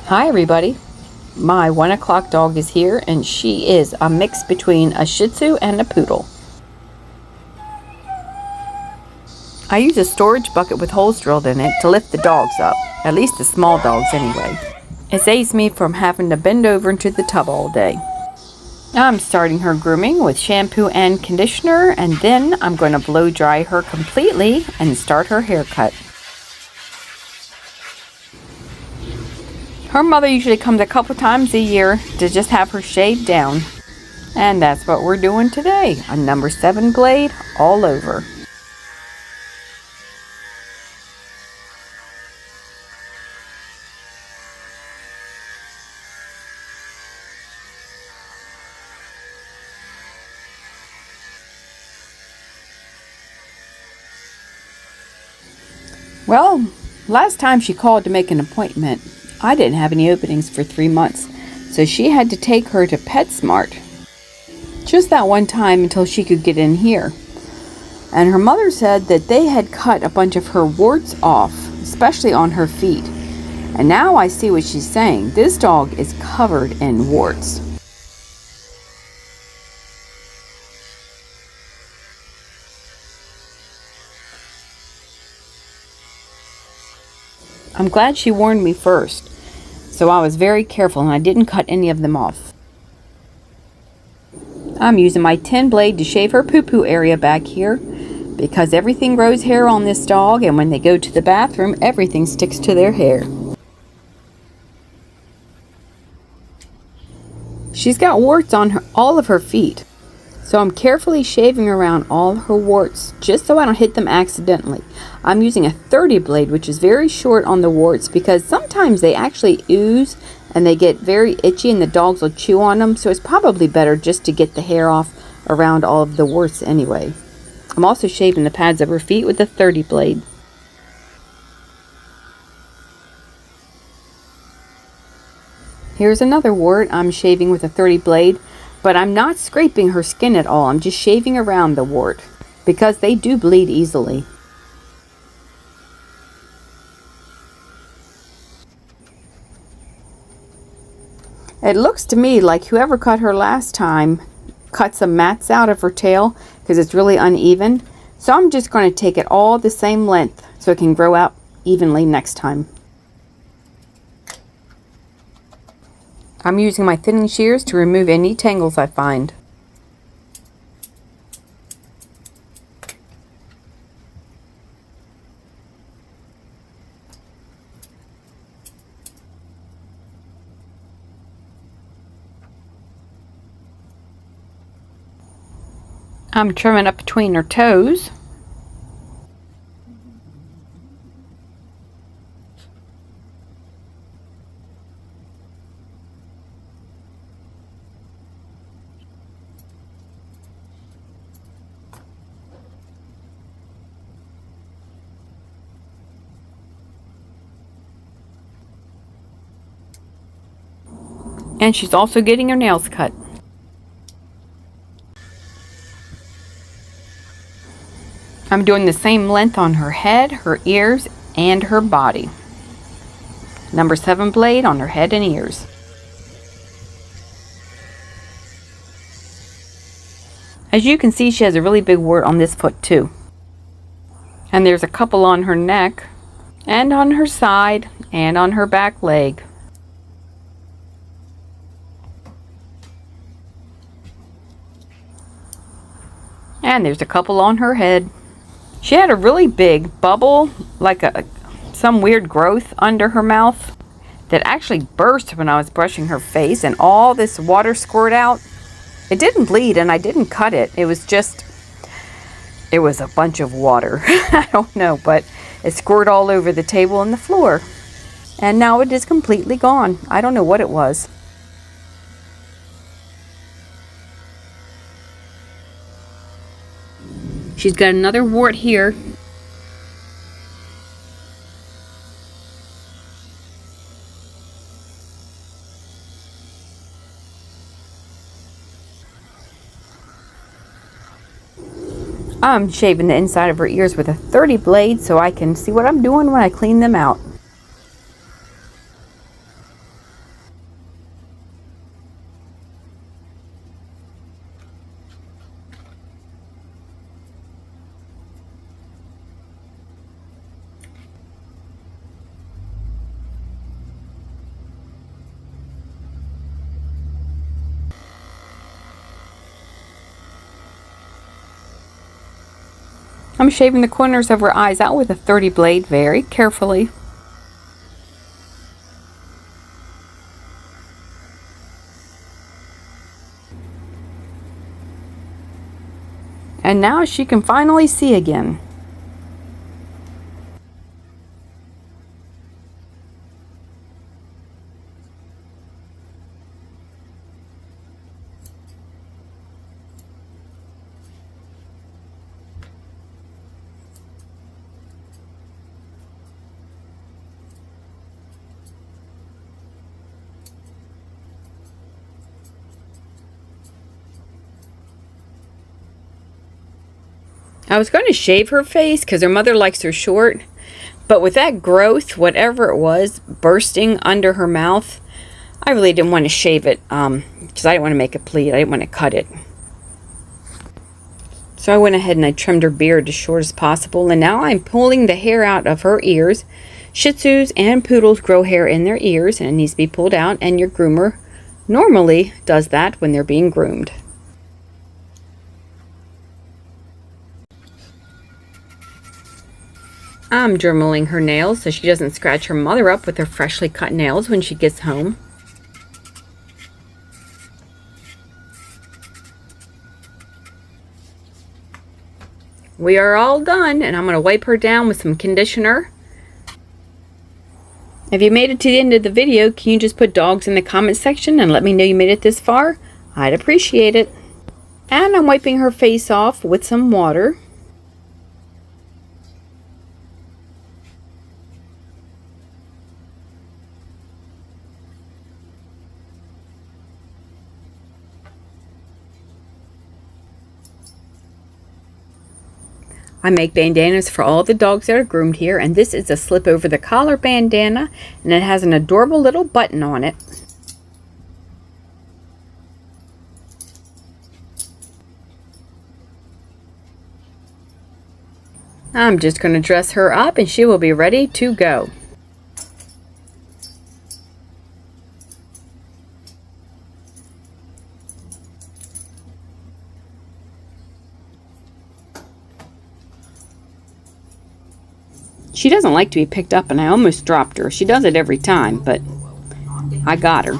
Hi everybody, my 1 o'clock dog is here and she is a mix between a Shih Tzu and a Poodle. I use a storage bucket with holes drilled in it to lift the dogs up, at least the small dogs anyway. It saves me from having to bend over into the tub all day. I'm starting her grooming with shampoo and conditioner, and then I'm going to blow dry her completely and start her haircut. Her mother usually comes a couple times a year to just have her shaved down. And that's what we're doing today, a number 7 blade all over. Well, last time she called to make an appointment, I didn't have any openings for 3 months, so she had to take her to PetSmart. Just that one time until she could get in here. And her mother said that they had cut a bunch of her warts off, especially on her feet. And now I see what she's saying. This dog is covered in warts. I'm glad she warned me first, so I was very careful and I didn't cut any of them off. I'm using my 10 blade to shave her poo-poo area back here because everything grows hair on this dog, and when they go to the bathroom, everything sticks to their hair. She's got warts on all of her feet, so I'm carefully shaving around all her warts just so I don't hit them accidentally. I'm using a 30 blade, which is very short on the warts because sometimes they actually ooze and they get very itchy and the dogs will chew on them, so it's probably better just to get the hair off around all of the warts anyway. I'm also shaving the pads of her feet with a 30 blade. Here's another wart I'm shaving with a 30 blade, but I'm not scraping her skin at all. I'm just shaving around the wart because they do bleed easily. It looks to me like whoever cut her last time cut some mats out of her tail because it's really uneven. So I'm just going to take it all the same length so it can grow out evenly next time. I'm using my thinning shears to remove any tangles I find. I'm trimming up between her toes. And she's also getting her nails cut. I'm doing the same length on her head, her ears, and her body. Number 7 blade on her head and ears. As you can see, she has a really big wart on this foot too. And there's a couple on her neck, and on her side, and on her back leg. And there's a couple on her head. She had a really big bubble, like some weird growth under her mouth that actually burst when I was brushing her face, and all this water squirted out. It didn't bleed and I didn't cut it. It was a bunch of water. I don't know, but it squirted all over the table and the floor. And now it is completely gone. I don't know what it was. She's got another wart here. I'm shaving the inside of her ears with a 30 blade so I can see what I'm doing when I clean them out. I'm shaving the corners of her eyes out with a 30 blade very carefully. And now she can finally see again. I was going to shave her face because her mother likes her short, but with that growth, whatever it was, bursting under her mouth, I really didn't want to shave it because I didn't want to make it bleed. I didn't want to cut it. So I went ahead and I trimmed her beard as short as possible, and now I'm pulling the hair out of her ears. Shih Tzus and Poodles grow hair in their ears, and it needs to be pulled out, and your groomer normally does that when they're being groomed. I'm dremeling her nails so she doesn't scratch her mother up with her freshly cut nails when she gets home. We are all done, and I'm going to wipe her down with some conditioner. If you made it to the end of the video, can you just put dogs in the comment section and let me know you made it this far? I'd appreciate it. And I'm wiping her face off with some water. I make bandanas for all the dogs that are groomed here, and this is a slip over the collar bandana, and it has an adorable little button on it. I'm just going to dress her up and she will be ready to go. She doesn't like to be picked up, and I almost dropped her. She does it every time, but I got her.